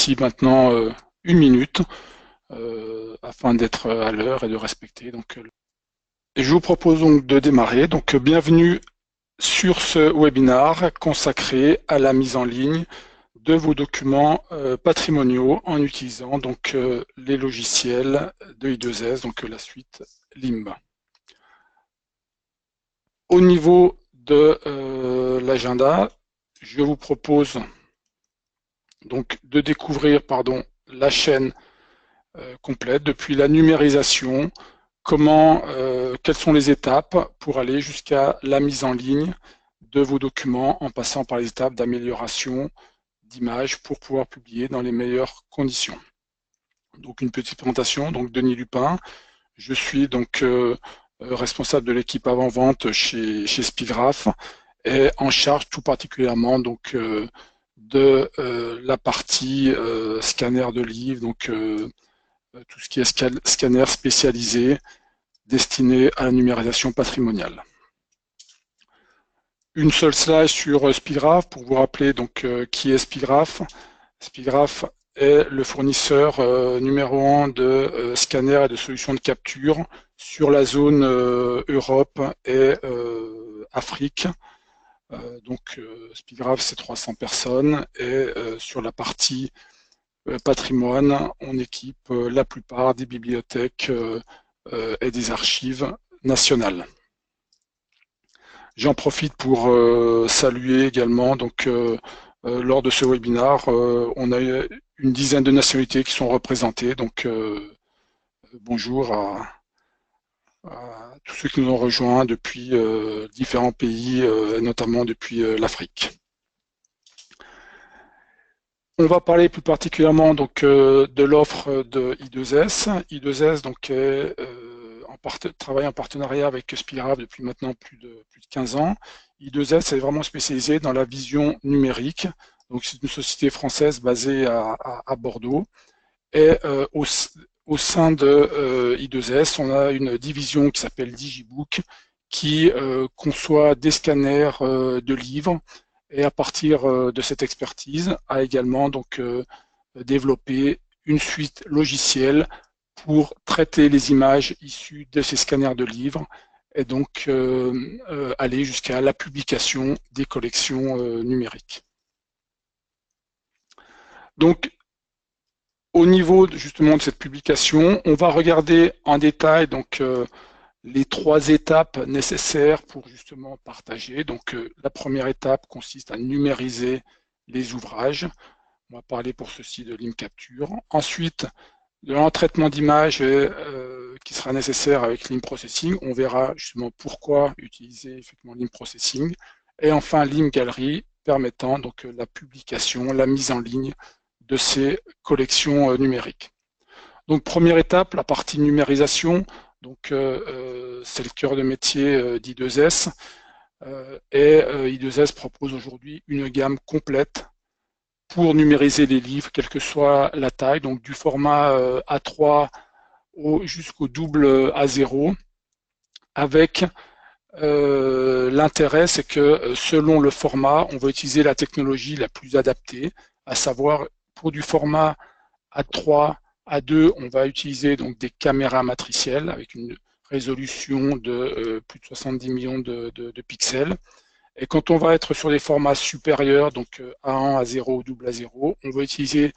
d'ici maintenant 1 minute afin d'être à l'heure et de respecter. Et je vous propose donc de démarrer. Donc, bienvenue sur ce webinaire consacré à la mise en ligne de vos documents patrimoniaux en utilisant donc les logiciels de I2S, donc la suite LIMB. Au niveau de l'agenda, je vous propose donc de découvrir la chaîne complète depuis la numérisation, quelles sont les étapes pour aller jusqu'à la mise en ligne de vos documents en passant par les étapes d'amélioration d'images pour pouvoir publier dans les meilleures conditions. Donc une petite présentation, donc Denis Lupin, je suis donc responsable de l'équipe avant-vente chez Spigraph et en charge tout particulièrement donc de la partie scanner de livres, donc tout ce qui est scanner spécialisé destiné à la numérisation patrimoniale. Une seule slide sur Spigraph pour vous rappeler donc qui est Spigraph. Spigraph est le fournisseur numéro 1 de scanners et de solutions de capture sur la zone Europe et Afrique. Spigraph, c'est 300 personnes et sur la partie patrimoine, on équipe la plupart des bibliothèques et des archives nationales. J'en profite pour saluer également, donc lors de ce webinaire, on a une dizaine de nationalités qui sont représentées, donc bonjour à tous ceux qui nous ont rejoints depuis différents pays, notamment depuis l'Afrique. On va parler plus particulièrement donc de l'offre de I2S. I2S donc travaille en partenariat avec Spigraph depuis maintenant plus de 15 ans. I2S est vraiment spécialisé dans la vision numérique. Donc c'est une société française basée à Bordeaux. Et au sein de I2S, on a une division qui s'appelle Digibook qui conçoit des scanners de livres et à partir de cette expertise a également donc développé une suite logicielle pour traiter les images issues de ces scanners de livres et donc aller jusqu'à la publication des collections numériques. Donc, au niveau justement de cette publication, on va regarder en détail donc les 3 étapes nécessaires pour justement partager. Donc la première étape consiste à numériser les ouvrages. On va parler pour ceci de l'ImCapture. Ensuite, de l'entraitement d'images qui sera nécessaire avec l'ImProcessing. On verra justement pourquoi utiliser effectivement l'ImProcessing. Et enfin, l'ImGallery permettant donc la publication, la mise en ligne de ces collections numériques. Donc première étape, la partie numérisation. Donc c'est le cœur de métier d'I2S. Et I2S propose aujourd'hui une gamme complète pour numériser les livres, quelle que soit la taille, donc du format A3 jusqu'au double A0, avec l'intérêt, c'est que selon le format, on va utiliser la technologie la plus adaptée, à savoir pour du format A3, A2, on va utiliser donc des caméras matricielles avec une résolution de plus de 70 millions de pixels. Et quand on va être sur des formats supérieurs, donc A1, A0 ou double A0, on va utiliser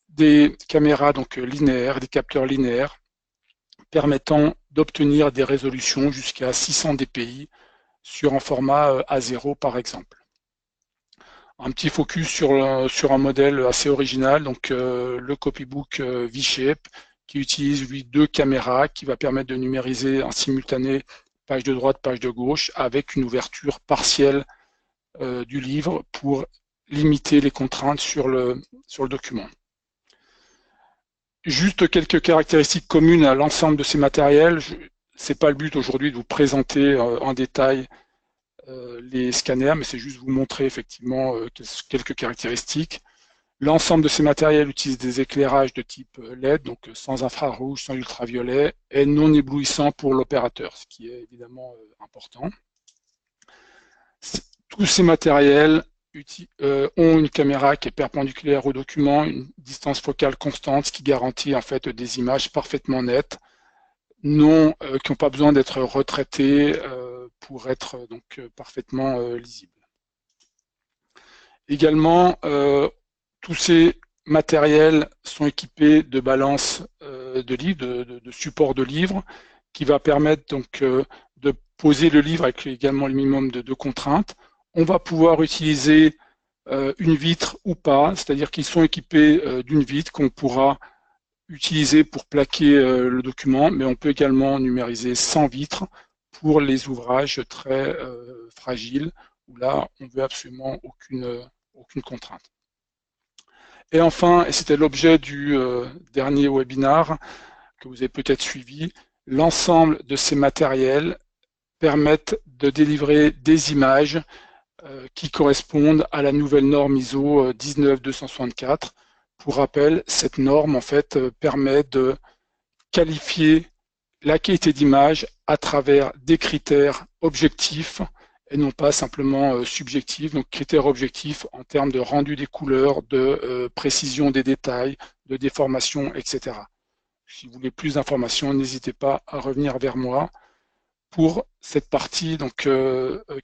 des caméras donc linéaires, des capteurs linéaires, permettant d'obtenir des résolutions jusqu'à 600 dpi sur un format A0 par exemple. Un petit focus sur un modèle assez original, donc le copybook V-Shape, qui utilise lui 2 caméras, qui va permettre de numériser en simultané page de droite, page de gauche, avec une ouverture partielle du livre pour limiter les contraintes sur le document. Juste quelques caractéristiques communes à l'ensemble de ces matériels. Ce n'est pas le but aujourd'hui de vous présenter en détail les scanners, mais c'est juste vous montrer effectivement quelques caractéristiques. L'ensemble de ces matériels utilise des éclairages de type LED, donc sans infrarouge, sans ultraviolet, et non éblouissant pour l'opérateur, ce qui est évidemment important. Tous ces matériels ont une caméra qui est perpendiculaire au document, une distance focale constante, ce qui garantit en fait des images parfaitement nettes, non, qui n'ont pas besoin d'être retraitées pour être donc parfaitement lisibles. Également, tous ces matériels sont équipés de balance de livres, de support de livres, qui va permettre donc de poser le livre avec également le minimum de contraintes. On va pouvoir utiliser une vitre ou pas, c'est-à-dire qu'ils sont équipés d'une vitre qu'on pourra utiliser pour plaquer le document, mais on peut également numériser sans vitre pour les ouvrages très fragiles, où là, on ne veut absolument aucune contrainte. Et enfin, et c'était l'objet du dernier webinar que vous avez peut-être suivi, l'ensemble de ces matériels permettent de délivrer des images qui correspondent à la nouvelle norme ISO 19264. Pour rappel, cette norme en fait permet de qualifier la qualité d'image à travers des critères objectifs et non pas simplement subjectifs, donc critères objectifs en termes de rendu des couleurs, de précision des détails, de déformation, etc. Si vous voulez plus d'informations, n'hésitez pas à revenir vers moi pour cette partie donc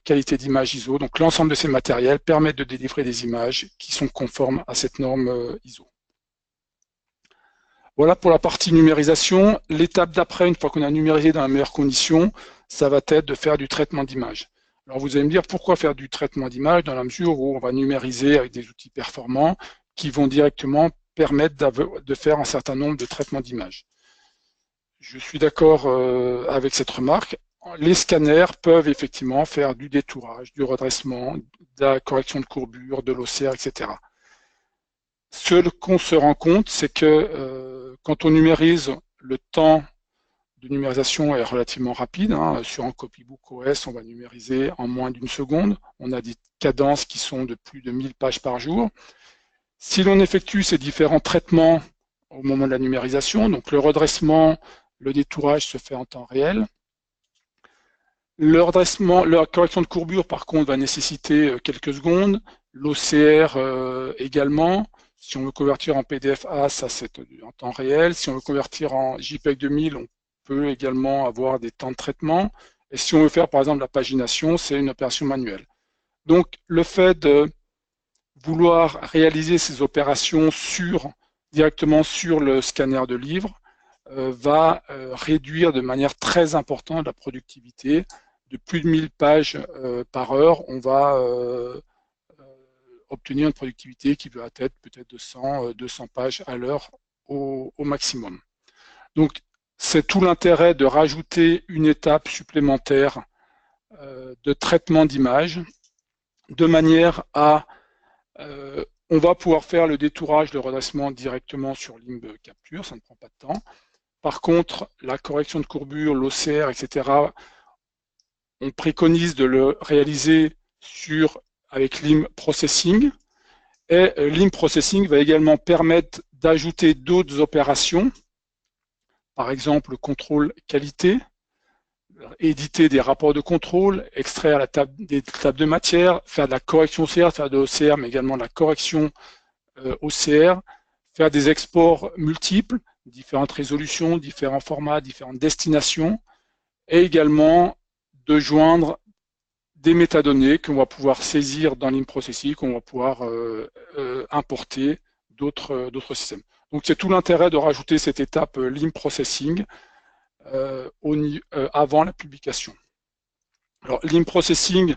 qualité d'image ISO. Donc l'ensemble de ces matériels permettent de délivrer des images qui sont conformes à cette norme ISO. Voilà pour la partie numérisation. L'étape d'après, une fois qu'on a numérisé dans les meilleures conditions, ça va être de faire du traitement d'image. Alors vous allez me dire pourquoi faire du traitement d'image dans la mesure où on va numériser avec des outils performants qui vont directement permettre de faire un certain nombre de traitements d'image. Je suis d'accord avec cette remarque. Les scanners peuvent effectivement faire du détourage, du redressement, de la correction de courbure, de l'OCR, etc. Ce qu'on se rend compte, c'est que quand on numérise, le temps de numérisation est relativement rapide. Sur un copybook OS, on va numériser en moins d'une seconde. On a des cadences qui sont de plus de 1000 pages par jour. Si l'on effectue ces différents traitements au moment de la numérisation, donc le redressement, le détourage se fait en temps réel. Le redressement, la correction de courbure, par contre, va nécessiter quelques secondes. L'OCR également. Si on veut convertir en PDF-A, ça c'est en temps réel. Si on veut convertir en JPEG 2000, on peut également avoir des temps de traitement. Et si on veut faire par exemple la pagination, c'est une opération manuelle. Donc le fait de vouloir réaliser ces opérations directement sur le scanner de livre va réduire de manière très importante la productivité. De plus de 1000 pages par heure, on va obtenir une productivité qui va être peut-être de 100, 200 pages à l'heure au maximum. Donc, c'est tout l'intérêt de rajouter une étape supplémentaire de traitement d'image de manière à on va pouvoir faire le détourage, le redressement directement sur Limb Capture, ça ne prend pas de temps. Par contre, la correction de courbure, l'OCR, etc., on préconise de le réaliser avec Limb Processing. Et Limb Processing va également permettre d'ajouter d'autres opérations, par exemple le contrôle qualité, éditer des rapports de contrôle, extraire des tables de matière, faire de la correction OCR, faire de l'OCR, mais également de la correction OCR, faire des exports multiples, différentes résolutions, différents formats, différentes destinations, et également de joindre des métadonnées qu'on va pouvoir saisir dans Limb Processing, qu'on va pouvoir importer d'autres systèmes. Donc c'est tout l'intérêt de rajouter cette étape Limb Processing avant la publication. Alors Limb Processing,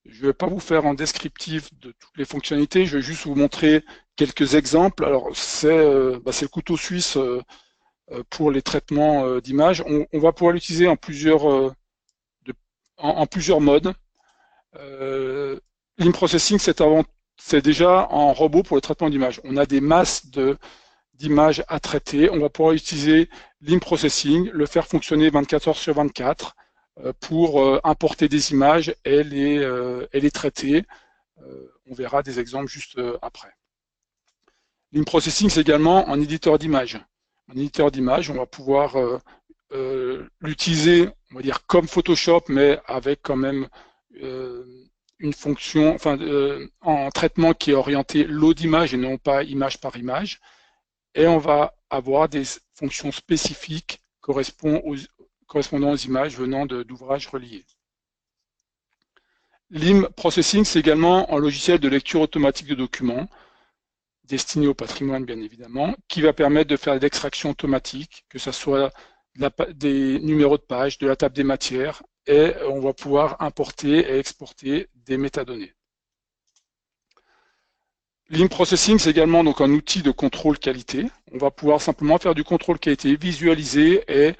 je ne vais pas vous faire un descriptif de toutes les fonctionnalités, je vais juste vous montrer quelques exemples. Alors c'est le couteau suisse pour les traitements d'images. On va pouvoir l'utiliser en plusieurs modes. Limb Processing, c'est déjà en robot pour le traitement d'images. On a des masses d'images à traiter. On va pouvoir utiliser Limb Processing, le faire fonctionner 24 heures sur 24 pour importer des images et les traiter. On verra des exemples juste après. Limb Processing, c'est également un éditeur d'images. Un éditeur d'images, on va pouvoir l'utiliser, on va dire, comme Photoshop, mais avec quand même une fonction, enfin, en traitement qui est orienté lot d'image et non pas image par image. Et on va avoir des fonctions spécifiques correspondant aux images venant d'ouvrages reliés. L'IM Processing, c'est également un logiciel de lecture automatique de documents, destiné au patrimoine bien évidemment, qui va permettre de faire de l'extraction automatique, que ce soit des numéros de page, de la table des matières, et on va pouvoir importer et exporter des métadonnées. L'IM Processing, c'est également donc un outil de contrôle qualité. On va pouvoir simplement faire du contrôle qualité, visualiser et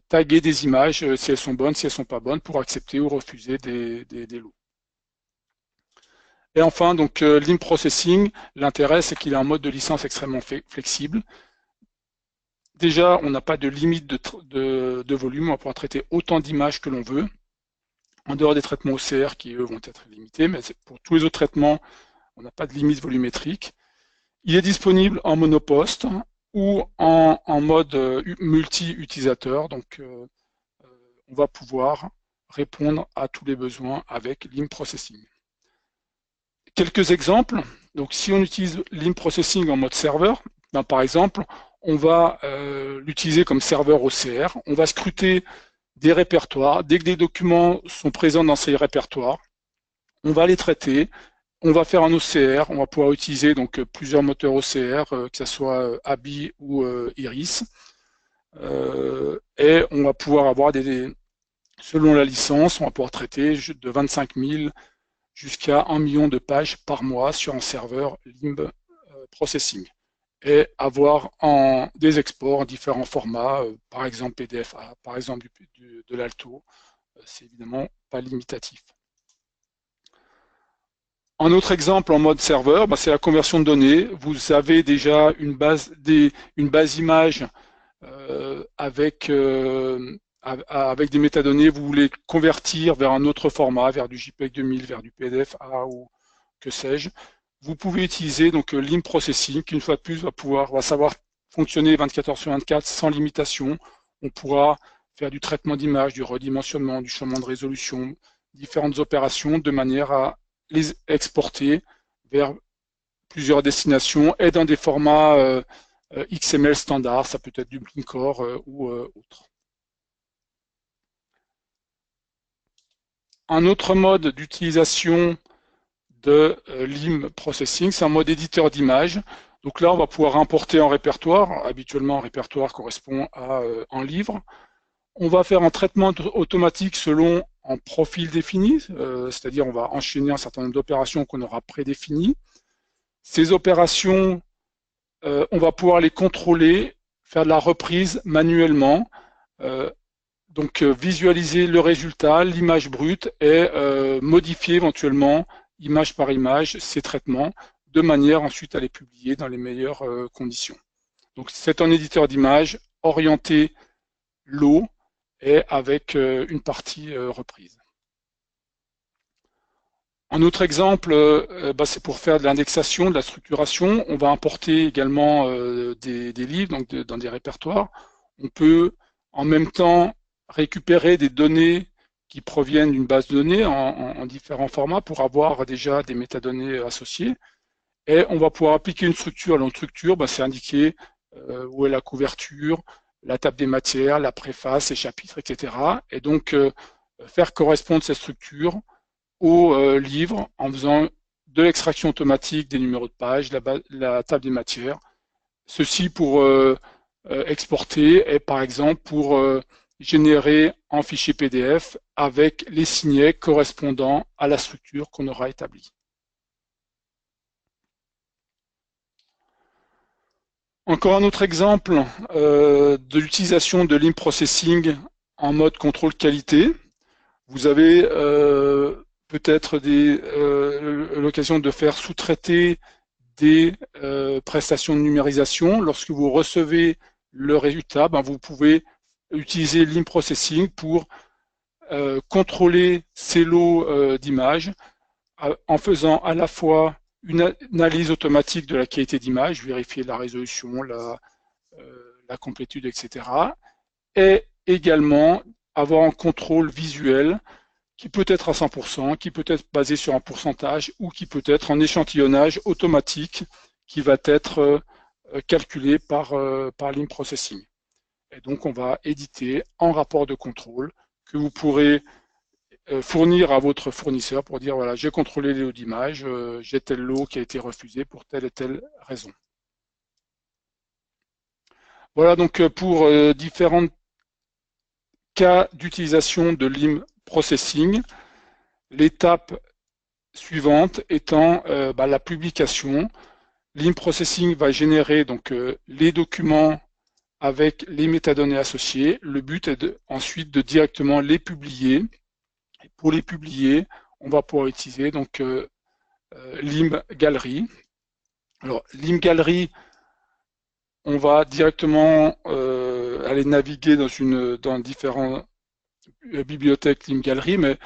taguer des images si elles sont bonnes, si elles ne sont pas bonnes, pour accepter ou refuser des lots. Et enfin, donc l'IM Processing, l'intérêt, c'est qu'il a un mode de licence extrêmement flexible. Déjà, on n'a pas de limite de volume, on va pouvoir traiter autant d'images que l'on veut, en dehors des traitements OCR qui, eux, vont être limités, mais pour tous les autres traitements, on n'a pas de limite volumétrique. Il est disponible en monoposte ou en mode multi-utilisateur, donc on va pouvoir répondre à tous les besoins avec l'IM Processing. Quelques exemples. Donc, si on utilise l'IM Processing en mode serveur, ben, par exemple, on va l'utiliser comme serveur OCR. On va scruter des répertoires. Dès que des documents sont présents dans ces répertoires, on va les traiter. On va faire un OCR. On va pouvoir utiliser donc plusieurs moteurs OCR, que ce soit ABI ou Iris. Et on va pouvoir avoir selon la licence, on va pouvoir traiter de 25 000 jusqu'à 1 million de pages par mois sur un serveur LIM Processing et avoir des exports en différents formats, par exemple PDF-A, par exemple de l'Alto. C'est évidemment pas limitatif. Un autre exemple en mode serveur, c'est la conversion de données. Vous avez déjà une base image avec des métadonnées, vous voulez convertir vers un autre format, vers du JPEG 2000, vers du PDF-A ou que sais-je. Vous pouvez utiliser donc l'IM Processing, qui une fois de plus va savoir fonctionner 24h/24 sans limitation. On pourra faire du traitement d'image, du redimensionnement, du changement de résolution, différentes opérations de manière à les exporter vers plusieurs destinations et dans des formats XML standard, ça peut être du Blinkcore ou autre. Un autre mode d'utilisation de l'IM Processing, c'est un mode éditeur d'images. Donc là, on va pouvoir importer un répertoire. Habituellement, un répertoire correspond à un livre. On va faire un traitement automatique selon un profil défini, c'est-à-dire on va enchaîner un certain nombre d'opérations qu'on aura prédéfinies. Ces opérations, on va pouvoir les contrôler, faire de la reprise manuellement, donc visualiser le résultat, l'image brute et modifier éventuellement image par image ces traitements de manière ensuite à les publier dans les meilleures conditions. Donc c'est un éditeur d'images orienté lot et avec une partie reprise. Un autre exemple, c'est pour faire de l'indexation, de la structuration. On va importer également des livres donc dans des répertoires. On peut en même temps récupérer des données qui proviennent d'une base de données en différents formats pour avoir déjà des métadonnées associées. Et on va pouvoir appliquer une structure. Alors, une structure, c'est indiquer où est la couverture, la table des matières, la préface, les chapitres, etc. Et donc, faire correspondre cette structure au livre en faisant de l'extraction automatique des numéros de page, la table des matières. Ceci pour exporter et par exemple pour générer un fichier PDF avec les signets correspondant à la structure qu'on aura établie. Encore un autre exemple de l'utilisation de l'IM Processing en mode contrôle qualité. Vous avez peut-être l'occasion de faire sous-traiter des prestations de numérisation. Lorsque vous recevez le résultat, vous pouvez utiliser l'IM Processing pour contrôler ces lots d'images en faisant à la fois une analyse automatique de la qualité d'image, vérifier la résolution, la complétude, etc. Et également avoir un contrôle visuel qui peut être à 100%, qui peut être basé sur un pourcentage ou qui peut être en échantillonnage automatique qui va être calculé par Lean Processing. Et donc, on va éditer en rapport de contrôle que vous pourrez fournir à votre fournisseur pour dire, voilà, j'ai contrôlé les lots d'image, j'ai tel lot qui a été refusé pour telle et telle raison. Voilà donc pour différents cas d'utilisation de Lean Processing. L'étape suivante étant la publication. Lean Processing va générer donc les documents avec les métadonnées associées. Le but est ensuite de directement les publier. Et pour les publier, on va pouvoir utiliser donc Lean Gallery. Alors Lean Gallery, on va directement aller naviguer dans différentes bibliothèques Lean Gallery, mais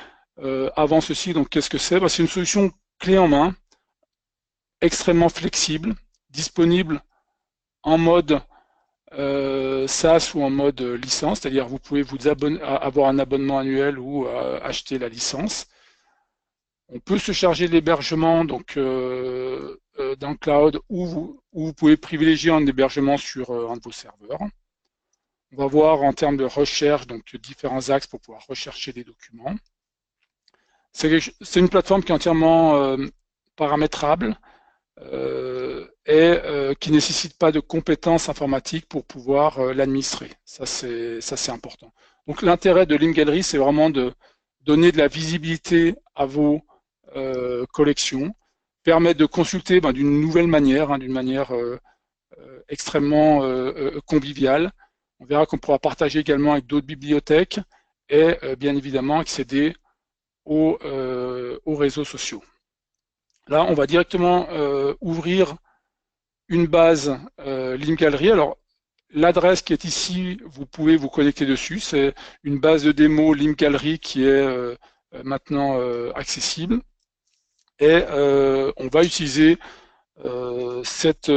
avant ceci, donc qu'est-ce que c'est? C'est une solution clé en main, extrêmement flexible, disponible en mode SaaS ou en mode licence, c'est-à-dire vous pouvez avoir un abonnement annuel ou acheter la licence. On peut se charger de l'hébergement donc dans le cloud ou vous pouvez privilégier un hébergement sur un de vos serveurs. On va voir en termes de recherche donc différents axes pour pouvoir rechercher les documents. C'est une plateforme qui est entièrement paramétrable et qui ne nécessite pas de compétences informatiques pour pouvoir l'administrer. Ça, c'est important. Donc l'intérêt de Lean Gallery, c'est vraiment de donner de la visibilité à vos collections, permettre de consulter d'une nouvelle manière, d'une manière extrêmement conviviale. On verra qu'on pourra partager également avec d'autres bibliothèques et bien évidemment accéder aux réseaux sociaux. Là, on va directement ouvrir une base Lean Gallery. Alors, l'adresse qui est ici, vous pouvez vous connecter dessus. C'est une base de démo Lean Gallery qui est maintenant accessible. Et on va utiliser cette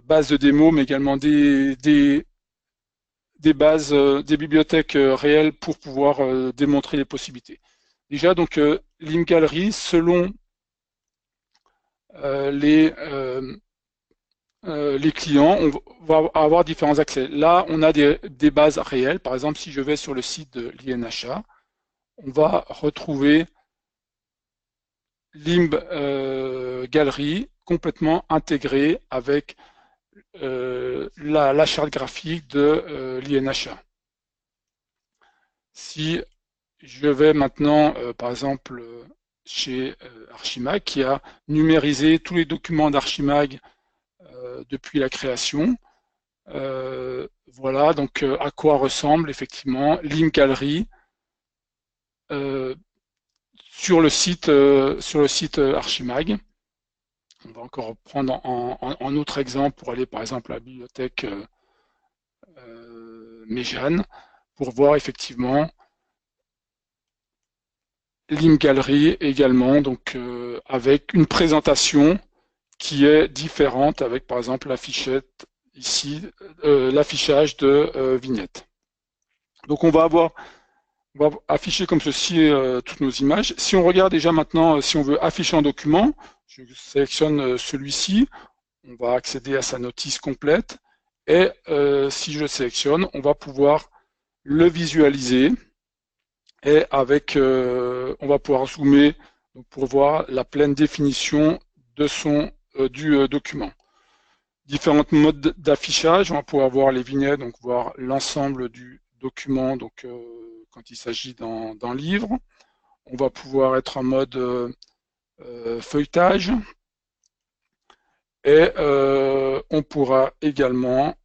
base de démo, mais également des bases, des bibliothèques réelles pour pouvoir démontrer les possibilités. Déjà, donc, Lean Gallery, selon les clients, on va avoir différents accès. Là, on a des bases réelles. Par exemple, si je vais sur le site de l'INHA, on va retrouver Lean Gallery complètement intégré avec la charte graphique de l'INHA. Si je vais maintenant, par exemple, chez Archimag, qui a numérisé tous les documents d'Archimag depuis la création, voilà donc à quoi ressemble effectivement Lean Gallery sur le site Archimag. On va encore reprendre en autre exemple pour aller par exemple à la bibliothèque Méjane pour voir effectivement Lean Gallery également, donc avec une présentation qui est différente avec par exemple l'affichette ici, l'affichage de vignettes. Donc on va afficher comme ceci toutes nos images. Si on regarde déjà maintenant, si on veut afficher un document, je sélectionne celui-ci, on va accéder à sa notice complète et si je le sélectionne, on va pouvoir le visualiser et avec, on va pouvoir zoomer pour voir la pleine définition de du document. Différents modes d'affichage, on va pouvoir voir les vignettes, donc voir l'ensemble du document, donc quand il s'agit d'un livre. On va pouvoir être en mode feuilletage et on pourra également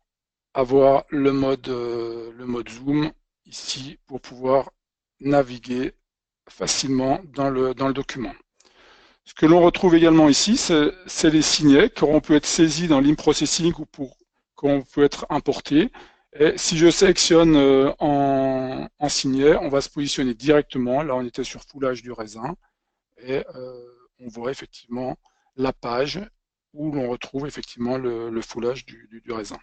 avoir le mode zoom ici pour pouvoir naviguer facilement dans le document. Ce que l'on retrouve également ici, c'est les signets qui auront pu être saisis dans Lean Processing ou qu'on peut être importés. Et si je sélectionne en signet, on va se positionner directement. Là, on était sur foulage du raisin. Et on voit effectivement la page où l'on retrouve effectivement le foulage du raisin.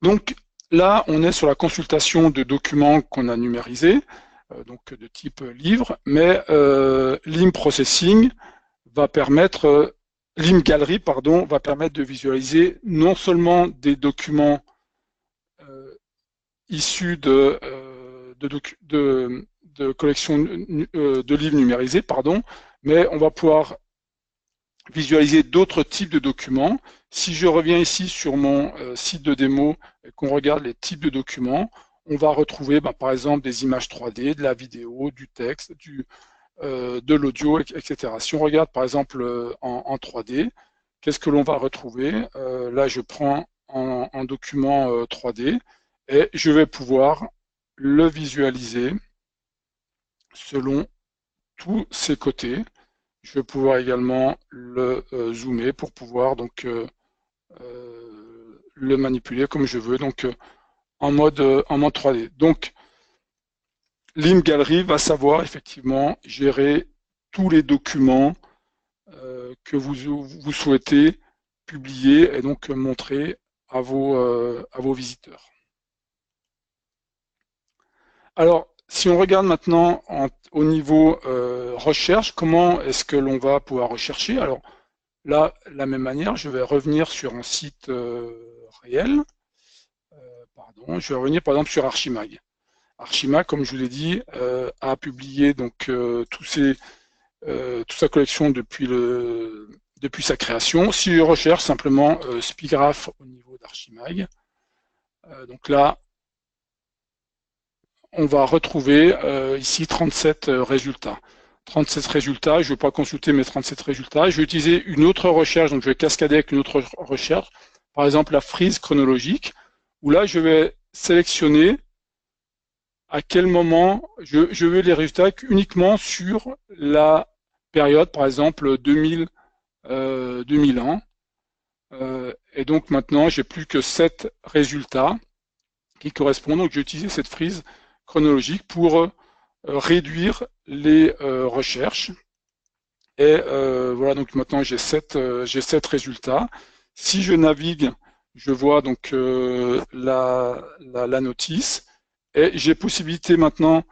Donc, là, on est sur la consultation de documents qu'on a numérisés, donc de type livre, mais l'IM Processing va permettre, l'IM Gallery, pardon, va permettre de visualiser non seulement des documents issus de collections de livres numérisés, pardon, mais on va pouvoir visualiser d'autres types de documents. Si je reviens ici sur mon site de démo et qu'on regarde les types de documents, on va retrouver par exemple des images 3D, de la vidéo, du texte, de l'audio, etc. Si on regarde par exemple en 3D, qu'est-ce que l'on va retrouver? Là, je prends un document 3D et je vais pouvoir le visualiser selon tous ses côtés. Je vais pouvoir également le zoomer pour pouvoir donc le manipuler comme je veux, donc en mode 3D. Donc, l'IM Gallery va savoir effectivement gérer tous les documents que vous souhaitez publier et donc montrer à vos visiteurs. Alors, si on regarde maintenant au niveau recherche, comment est-ce que l'on va pouvoir rechercher? Alors là, de la même manière, je vais revenir sur un site réel. Pardon, je vais revenir par exemple sur Archimag. Archimag, comme je vous l'ai dit, a publié donc toute sa collection depuis sa création. Si je recherche simplement Spigraph au niveau d'Archimag, donc là, on va retrouver ici 37 résultats. 37 résultats, je ne vais pas consulter mes 37 résultats. Je vais utiliser une autre recherche, donc je vais cascader avec une autre recherche, par exemple la frise chronologique, où là, je vais sélectionner à quel moment je veux les résultats uniquement sur la période, par exemple 2001. Et donc maintenant, j'ai plus que 7 résultats qui correspondent. Donc j'ai utilisé cette frise chronologique pour réduire les recherches. Et voilà, donc maintenant j'ai 7 résultats. Si je navigue, je vois donc la notice. Et j'ai possibilité maintenant,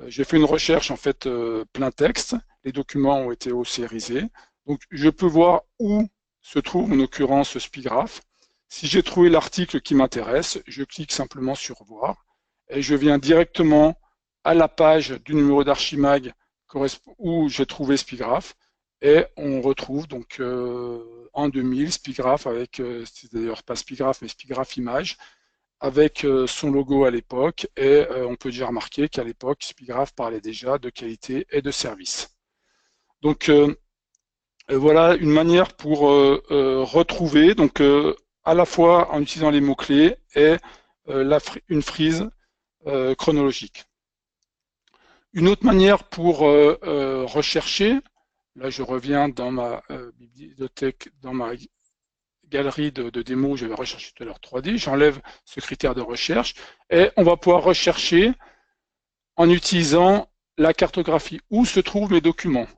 j'ai fait une recherche en fait plein texte, les documents ont été OCRisés, donc je peux voir où se trouve en l'occurrence Spigraph. Si j'ai trouvé l'article qui m'intéresse, je clique simplement sur voir et je viens directement à la page du numéro d'Archimag où j'ai trouvé Spigraph et on retrouve donc en 2000 Spigraph avec, c'est d'ailleurs pas Spigraph mais Spigraph Image, avec son logo à l'époque, et on peut déjà remarquer qu'à l'époque, Spigraph parlait déjà de qualité et de service. Donc voilà une manière pour retrouver, donc à la fois en utilisant les mots-clés et une frise chronologique. Une autre manière pour rechercher, là je reviens dans ma bibliothèque, dans ma galerie de démos, je vais rechercher tout à l'heure 3D, j'enlève ce critère de recherche et on va pouvoir rechercher en utilisant la cartographie. Où se trouvent mes documents?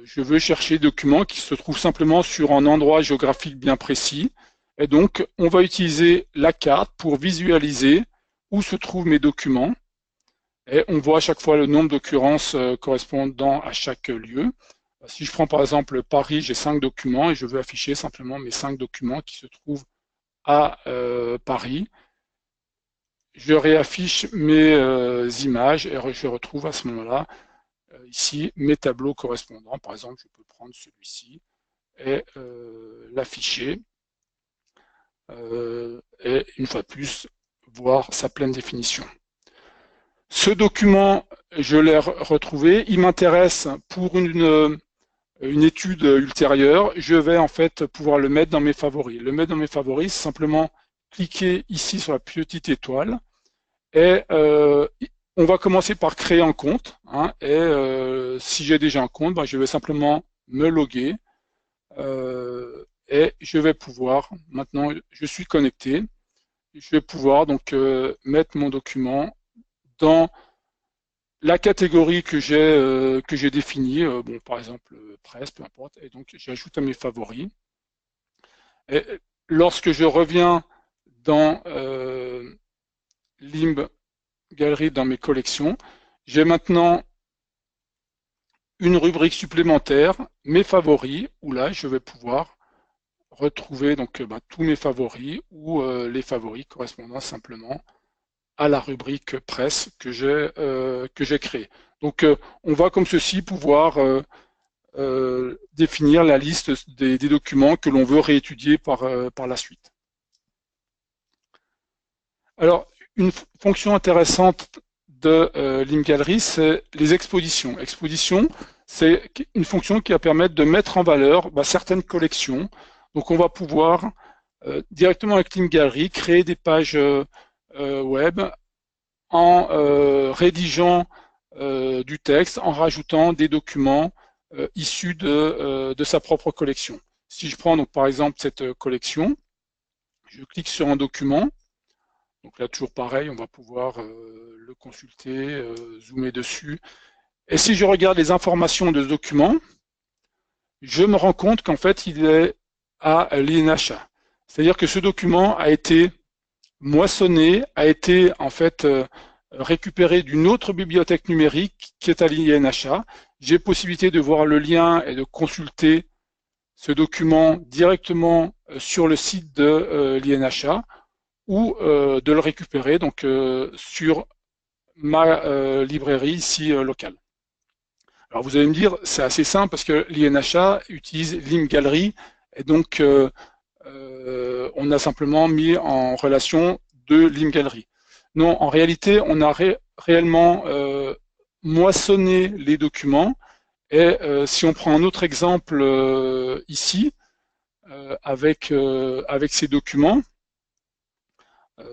Je veux chercher des documents qui se trouvent simplement sur un endroit géographique bien précis et donc on va utiliser la carte pour visualiser où se trouvent mes documents et on voit à chaque fois le nombre d'occurrences correspondant à chaque lieu. Si je prends par exemple Paris, j'ai 5 documents et je veux afficher simplement mes 5 documents qui se trouvent à Paris. Je réaffiche mes images et je retrouve à ce moment-là ici mes tableaux correspondants. Par exemple, je peux prendre celui-ci et l'afficher et une fois de plus voir sa pleine définition. Ce document, je l'ai retrouvé. Il m'intéresse pour une étude ultérieure, je vais en fait pouvoir le mettre dans mes favoris. Le mettre dans mes favoris, c'est simplement cliquer ici sur la petite étoile et on va commencer par créer un compte. Hein, et si j'ai déjà un compte, je vais simplement me loguer et je vais pouvoir, maintenant je suis connecté, je vais pouvoir donc mettre mon document dans la catégorie que j'ai définie, bon, par exemple presse, peu importe, et donc j'ajoute à mes favoris. Et lorsque je reviens dans Limb Gallery dans mes collections. J'ai maintenant une rubrique supplémentaire, mes favoris, où là je vais pouvoir retrouver donc tous mes favoris ou les favoris correspondant simplement à la rubrique presse que j'ai créée. Donc on va comme ceci pouvoir définir la liste des documents que l'on veut réétudier par la suite. Alors, une fonction intéressante de LibGallery, c'est les expositions. Exposition, c'est une fonction qui va permettre de mettre en valeur certaines collections. Donc, on va pouvoir directement avec LibGallery créer des pages web en rédigeant du texte, en rajoutant des documents issus de sa propre collection. Si je prends donc par exemple cette collection, je clique sur un document. Donc là, toujours pareil, on va pouvoir le consulter, zoomer dessus. Et si je regarde les informations de ce document, je me rends compte qu'en fait, il est à l'INHA. C'est-à-dire que ce document a été moissonné, a été en fait récupéré d'une autre bibliothèque numérique qui est à l'INHA. J'ai possibilité de voir le lien et de consulter ce document directement sur le site de l'INHA ou de le récupérer donc sur ma librairie ici locale. Alors vous allez me dire, c'est assez simple parce que l'INHA utilise LibGallery et donc on a simplement mis en relation deux LibGallery. Non, en réalité, on a réellement moissonné les documents et si on prend un autre exemple ici, avec ces documents,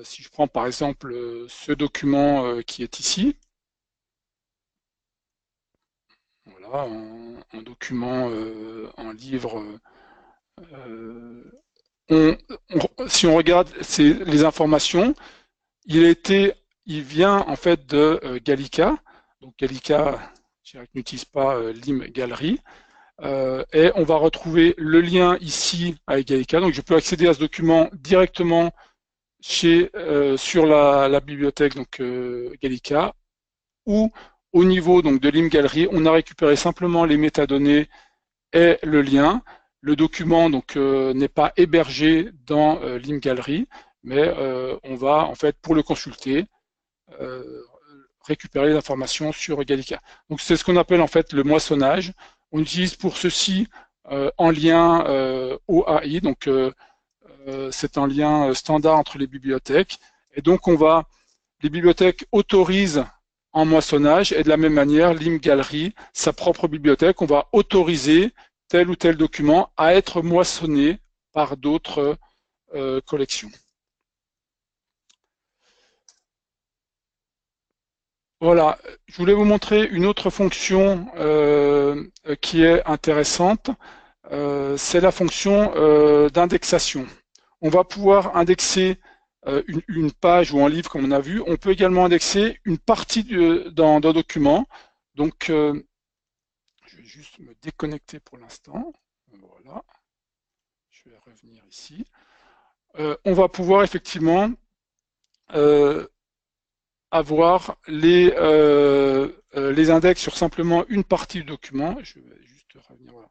si je prends par exemple ce document qui est ici, voilà, un document, un livre, si on regarde les informations, il vient en fait de Gallica, donc Gallica n'utilise pas LibGallery, et on va retrouver le lien ici avec Gallica, donc je peux accéder à ce document directement sur la bibliothèque donc Gallica, ou au niveau donc de LibGallery, on a récupéré simplement les métadonnées et le lien. Le document donc n'est pas hébergé dans LibGallery, mais on va en fait pour le consulter récupérer les informations sur Gallica. Donc c'est ce qu'on appelle en fait le moissonnage. On utilise pour ceci en lien OAI, donc c'est un lien standard entre les bibliothèques. Et donc, les bibliothèques autorisent en moissonnage et de la même manière, LibGallery, sa propre bibliothèque, on va autoriser tel ou tel document à être moissonné par d'autres collections. Voilà, je voulais vous montrer une autre fonction qui est intéressante. C'est la fonction d'indexation. On va pouvoir indexer une page ou un livre comme on a vu. On peut également indexer une partie d'un document. Donc, je vais juste me déconnecter pour l'instant. Voilà. Je vais revenir ici. On va pouvoir effectivement avoir les index sur simplement une partie du document. Je vais juste revenir. Voilà.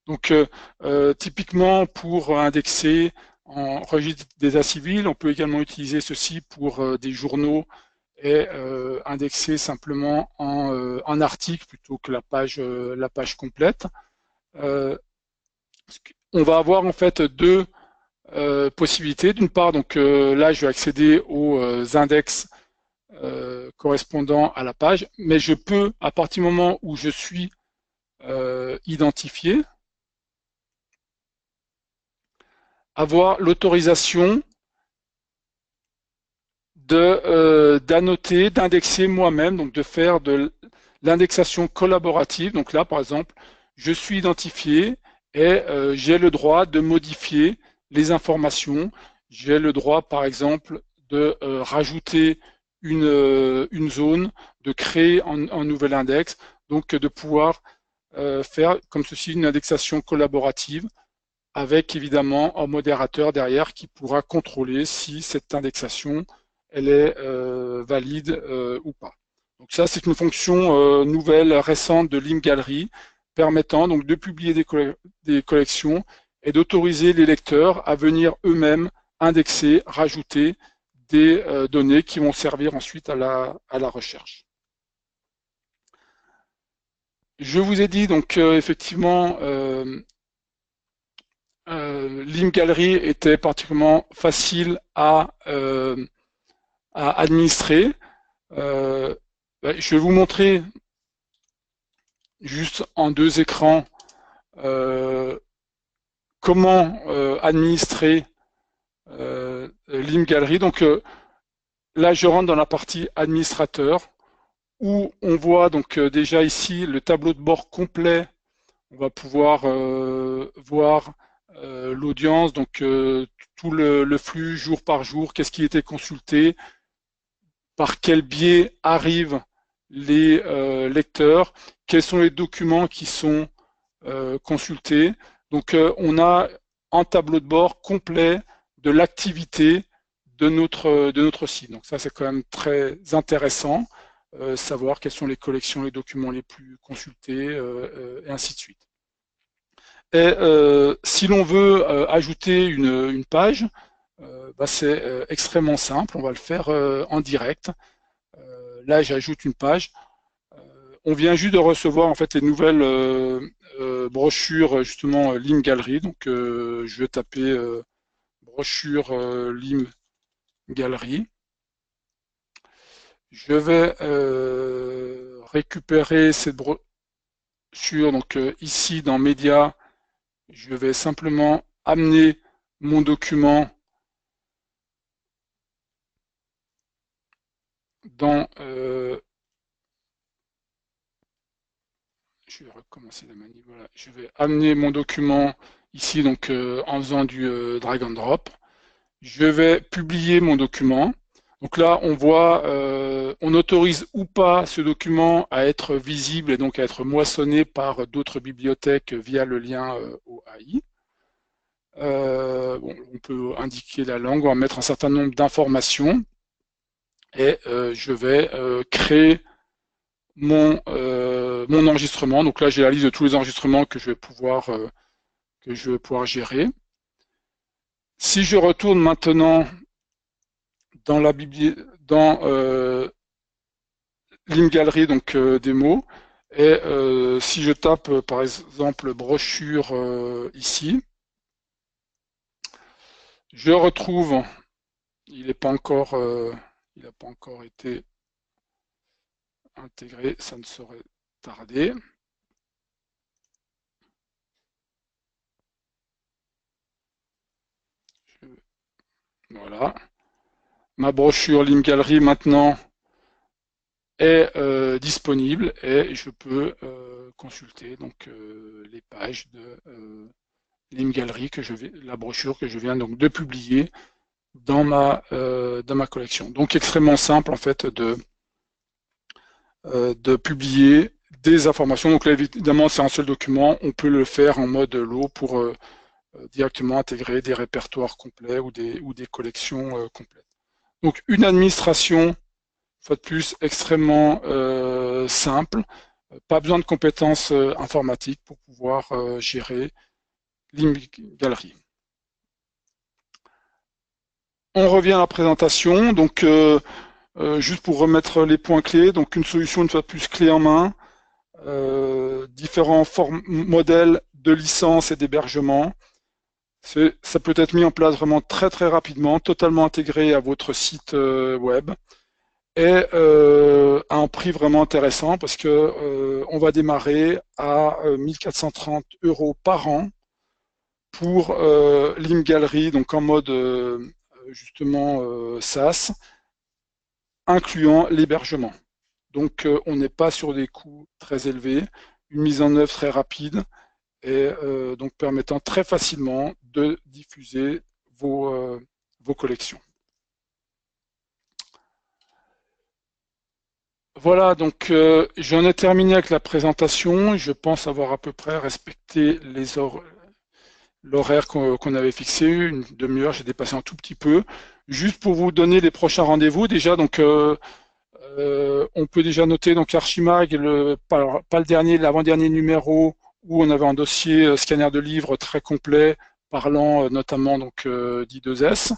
Donc, typiquement, pour indexer en registre d'état civil, on peut également utiliser ceci pour des journaux et indexer simplement en article plutôt que la page complète. On va avoir en fait deux possibilités. D'une part, donc là, je vais accéder aux index correspondant à la page, mais je peux, à partir du moment où je suis identifié, avoir l'autorisation d'annoter, d'indexer moi-même, donc de faire de l'indexation collaborative. Donc là, par exemple, je suis identifié et j'ai le droit de modifier les informations. J'ai le droit, par exemple, de rajouter une zone, de créer un nouvel index, donc de pouvoir faire comme ceci une indexation collaborative avec évidemment un modérateur derrière qui pourra contrôler si cette indexation elle est valide ou pas. Donc ça, c'est une fonction nouvelle, récente de LibGallery, permettant donc de publier des collections et d'autoriser les lecteurs à venir eux-mêmes indexer, rajouter des données qui vont servir ensuite à la recherche. Je vous ai dit donc effectivement LibGallery était particulièrement facile à administrer. Je vais vous montrer juste en deux écrans comment administrer LibGallery. Donc là, je rentre dans la partie administrateur où on voit donc déjà ici le tableau de bord complet. On va pouvoir voir l'audience, donc tout le flux jour par jour, qu'est-ce qui était consulté, par quel biais arrivent les lecteurs, quels sont les documents qui sont consultés. Donc on a un tableau de bord complet de l'activité de notre site. Donc ça c'est quand même très intéressant, savoir quelles sont les collections, les documents les plus consultés et ainsi de suite. Et si l'on veut ajouter une page, c'est extrêmement simple, on va le faire en direct. Là, j'ajoute une page. On vient juste de recevoir en fait les nouvelles brochures justement LibGallery. Donc, je vais taper brochure LibGallery. Je vais récupérer cette brochure. Donc, ici dans Médias, je vais simplement amener mon document dans je vais recommencer la manip. Voilà. Je vais amener mon document ici donc en faisant du drag and drop. Je vais publier mon document. Donc là, on voit, on autorise ou pas ce document à être visible et donc à être moissonné par d'autres bibliothèques via le lien OAI. Bon, on peut indiquer la langue, on va mettre un certain nombre d'informations et je vais créer mon enregistrement. Donc là, j'ai la liste de tous les enregistrements que je vais pouvoir gérer. Si je retourne maintenant dans la LibGallery, donc démo, et si je tape par exemple brochure ici, je retrouve, il n'a pas encore été intégré, ça ne saurait tarder. Voilà. Ma brochure LibGallery maintenant est disponible et je peux consulter donc les pages de LibGallery la brochure que je viens donc de publier dans ma collection. Donc extrêmement simple en fait de publier des informations. Donc là évidemment c'est un seul document, on peut le faire en mode lot pour directement intégrer des répertoires complets ou des collections complètes. Donc une administration, une fois de plus, extrêmement simple. Pas besoin de compétences informatiques pour pouvoir gérer LibGallery. On revient à la présentation. Donc, juste pour remettre les points clés, donc une solution une fois de plus clé en main, différents modèles de licence et d'hébergement. Ça peut être mis en place vraiment très très rapidement, totalement intégré à votre site web et à un prix vraiment intéressant parce que on va démarrer à 1430 € par an pour LibGallery, donc en mode justement SaaS, incluant l'hébergement. Donc on n'est pas sur des coûts très élevés, une mise en œuvre très rapide et donc permettant très facilement de diffuser vos collections. Voilà, donc j'en ai terminé avec la présentation. Je pense avoir à peu près respecté l'horaire qu'on avait fixé, une demi-heure, j'ai dépassé un tout petit peu. Juste pour vous donner les prochains rendez-vous, déjà, donc on peut déjà noter donc Archimag, pas le dernier, l'avant-dernier numéro où on avait un dossier scanner de livres très complet, parlant notamment donc d'I2S.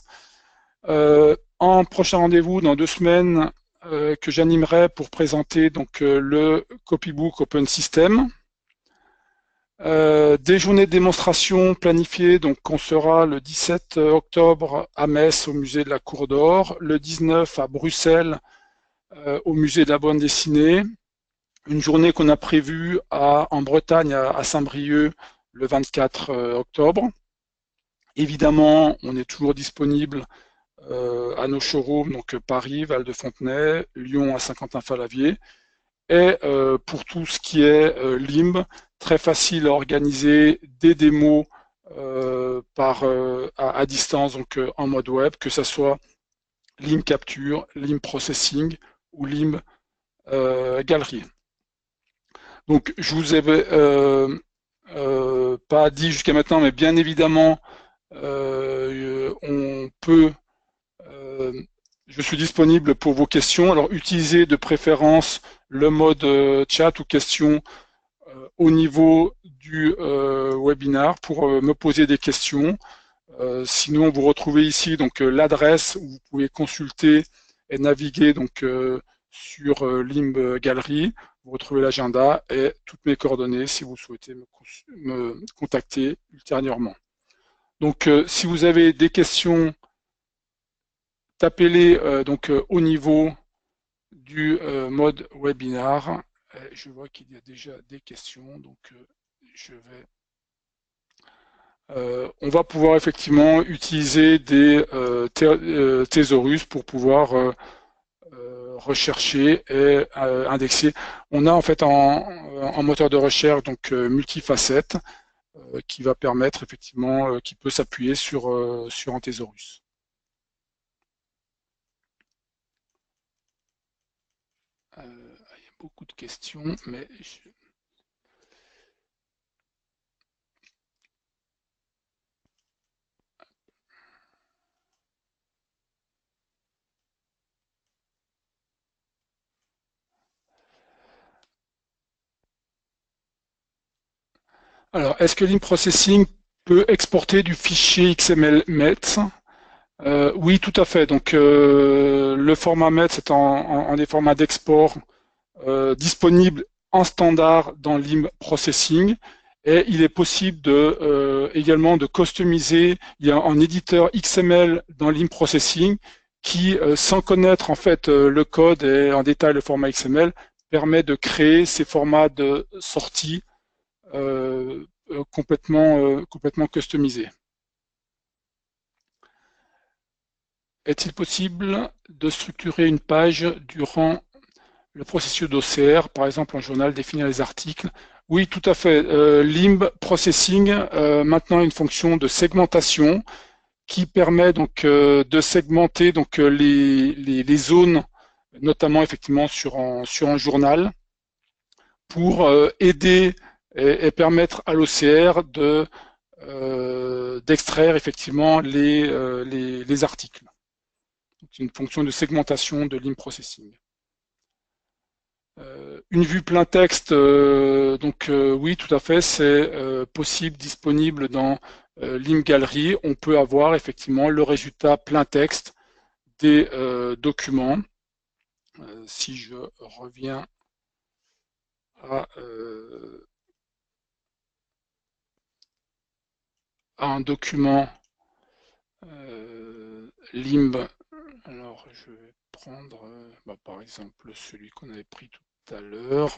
En prochain rendez-vous dans 2 semaines que j'animerai pour présenter donc le copybook Open System. Des journées de démonstration planifiées, donc on sera le 17 octobre à Metz au musée de la Cour d'Or, le 19 à Bruxelles au musée de la bande dessinée, une journée qu'on a prévue en Bretagne à Saint-Brieuc le 24 octobre. Évidemment, on est toujours disponible à nos showrooms, donc Paris, Val-de-Fontenay, Lyon à Saint-Quentin-Fallavier. Et pour tout ce qui est LIMB, très facile à organiser des démos à distance, donc en mode web, que ce soit LIMB Capture, LIMB Processing ou LIMB Galerie. Donc je vous avais pas dit jusqu'à maintenant, mais bien évidemment, je suis disponible pour vos questions. Alors utilisez de préférence le mode chat ou question au niveau du webinar pour me poser des questions. Sinon, vous retrouvez ici donc l'adresse où vous pouvez consulter et naviguer donc sur LIMB Galerie. Vous retrouvez l'agenda et toutes mes coordonnées si vous souhaitez me contacter ultérieurement. Donc, si vous avez des questions, tapez-les donc au niveau du mode webinar. Je vois qu'il y a déjà des questions, donc je vais. On va pouvoir effectivement utiliser des thésaurus pour pouvoir rechercher et indexer. On a en fait un moteur de recherche donc multifacette qui va permettre effectivement, qui peut s'appuyer sur un thésaurus. Il y a beaucoup de questions, mais alors, est-ce que l'IM Processing peut exporter du fichier XML MET? Oui, tout à fait. Donc, le format MET, c'est un des formats d'export disponibles en standard dans l'IM Processing. Et il est possible également de customiser. Il y a un éditeur XML dans l'IM Processing qui, sans connaître en fait le code et en détail le format XML, permet de créer ces formats de sortie complètement customisés. Est-il possible de structurer une page durant le processus d'OCR, par exemple en journal, définir les articles? Oui, tout à fait. LIMB Processing maintenant a une fonction de segmentation qui permet donc de segmenter donc les zones, notamment effectivement sur un journal, pour aider et permettre à l'OCR d'extraire effectivement les articles. C'est une fonction de segmentation de l'IM Processing. Une vue plein texte, donc oui, tout à fait, c'est possible, disponible dans l'IM Gallery. On peut avoir effectivement le résultat plein texte des documents. Si je reviens à un document LIMB, alors je vais prendre par exemple celui qu'on avait pris tout à l'heure.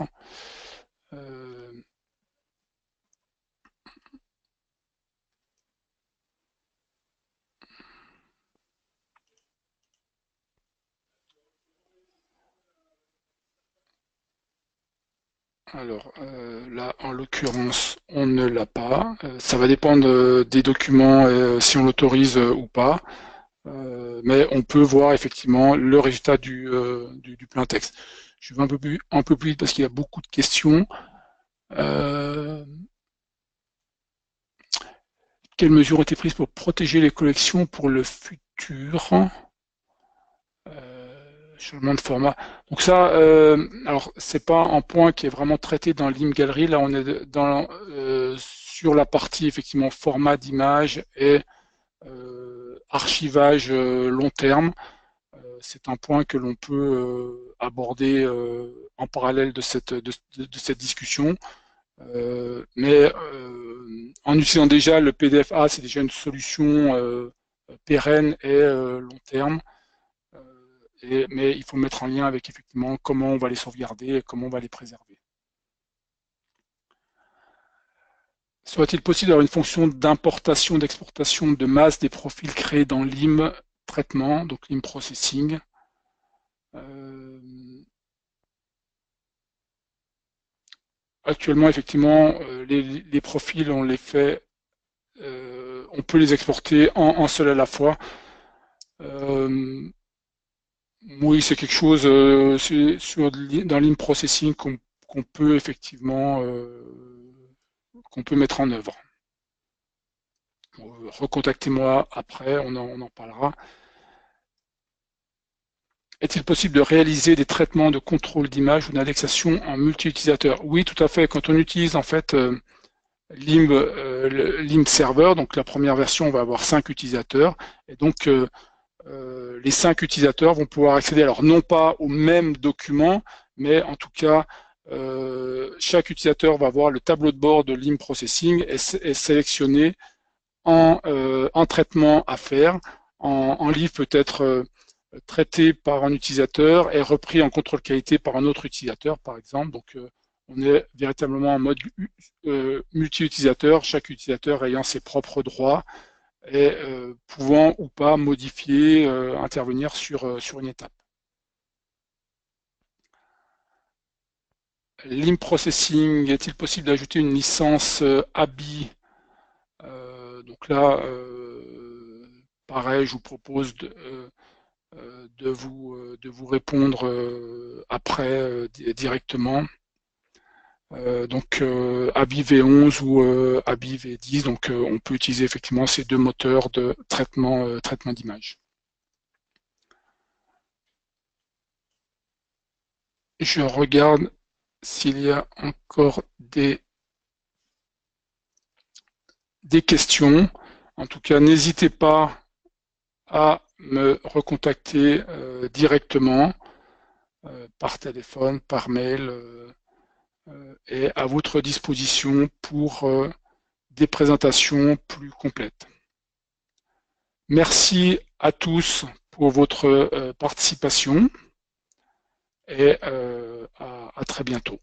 Alors là, en l'occurrence, on ne l'a pas. Ça va dépendre des documents, si on l'autorise ou pas. Mais on peut voir effectivement le résultat du plein texte. Je vais un peu plus vite parce qu'il y a beaucoup de questions. Quelles mesures ont été prises pour protéger les collections pour le futur? Changement de format. Donc ça, alors c'est pas un point qui est vraiment traité dans l'IM Gallery. Là, on est sur la partie effectivement format d'image et archivage long terme. C'est un point que l'on peut aborder en parallèle de cette discussion. Mais en utilisant déjà le PDF-A, c'est déjà une solution pérenne et long terme. Mais il faut mettre en lien avec effectivement comment on va les sauvegarder et comment on va les préserver. Serait-il possible d'avoir une fonction d'importation, d'exportation de masse des profils créés dans l'IM traitement, donc l'IM processing? Actuellement, effectivement, les profils, on les fait, on peut les exporter en seul à la fois. Oui, c'est quelque chose dans l'IM processing qu'on peut effectivement qu'on peut mettre en œuvre. Recontactez-moi après, on en parlera. Est-il possible de réaliser des traitements de contrôle d'image ou d'indexation en multi-utilisateur? Oui, tout à fait. Quand on utilise en fait l'IM server, donc la première version, on va avoir 5 utilisateurs, et donc les 5 utilisateurs vont pouvoir accéder, alors non pas au même document, mais en tout cas, chaque utilisateur va voir le tableau de bord de l'IM processing et sélectionner en traitement à faire, en livre peut être traité par un utilisateur et repris en contrôle qualité par un autre utilisateur, par exemple. Donc, on est véritablement en mode multi-utilisateur, chaque utilisateur ayant ses propres droits et pouvant ou pas modifier, intervenir sur une étape. L'IM processing, est-il possible d'ajouter une licence ABI? Donc là, pareil, je vous propose de vous répondre après directement. Donc ABI V11 ou ABI V10, donc on peut utiliser effectivement ces deux moteurs de traitement d'image. Je regarde s'il y a encore des questions. En tout cas, n'hésitez pas à me recontacter directement par téléphone, par mail et à votre disposition pour des présentations plus complètes. Merci à tous pour votre participation et à très bientôt.